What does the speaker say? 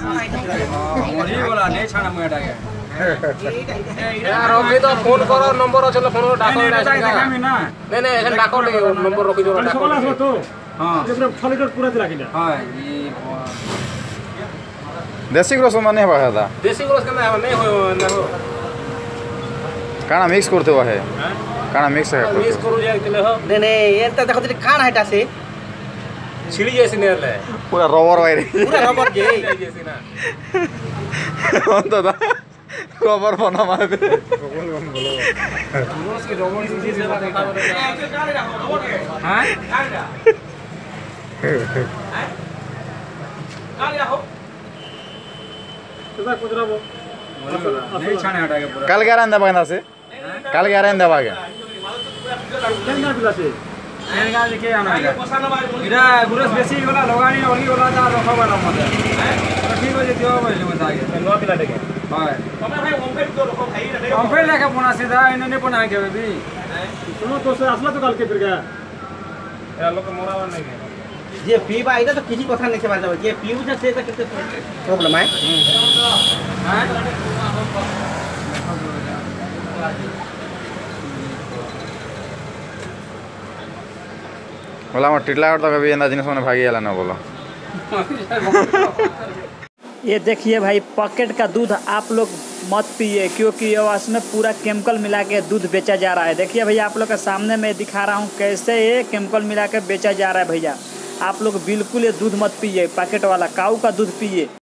मरी वाला नहीं छाना मुएटा के यार अभी तो फोन करो नंबर আছে ফোন ডাকো দেখামি না नहीं ऐसा डाको ले नंबर रखी दो डाको সকল আসবে তো हां ये पूरा 6 লিটার पूरा दिला किना हां ये देसी ग्रोस माने है बाहर दा देसी ग्रोस का नहीं हो ना हो काना मिक्स करते हुआ है काना मिक्स है मिक्स करू जाए के हो नहीं नहीं ये तो देखो तेरी खान हटा से छिड़ी जैसी नहीं ले पूरा रबर वायर पूरा रबर के जैसी ना अंत दा रबर बना मार दे ग्रोस के रबर से चीज लगा हां गाड़ी रखो तो कुदराबो नहीं छाने हटा के पूरा कल क्या रहने बागा से कल क्या रहने बागा केना दिलासे एनगा लिखे आना इरा गुरस बेसी वाला लगानी ओली वाला ता रखो वाला मत ठीक हो जे दियो बोले मत आगे नो पिला देखे हां तुम्हें भाई ओमफेड तो रखो भाई ओमफेड लेके पुना सीधा इन्होंने पुना के बेबी सुनो तो से असला तो कल के फिर गया यार लोग मोरावा नहीं है ये पीबा इधर तो किसी কথা नहीं से बात ये पीऊ से तो कितने प्रॉब्लम है बोला मत टिटला तो कभी अंदर जिनिस माने भागी आला ना बोलो ये देखिए भाई पैकेट का दूध आप लोग मत पिए क्योंकि ये उसमें पूरा केमिकल मिला के दूध बेचा जा रहा है। देखिए भैया आप लोग के सामने मैं दिखा रहा हूँ कैसे ये केमिकल मिला के बेचा जा रहा है। भैया आप लोग बिल्कुल ये दूध मत पिए, पैकेट वाला काऊ का दूध पिए।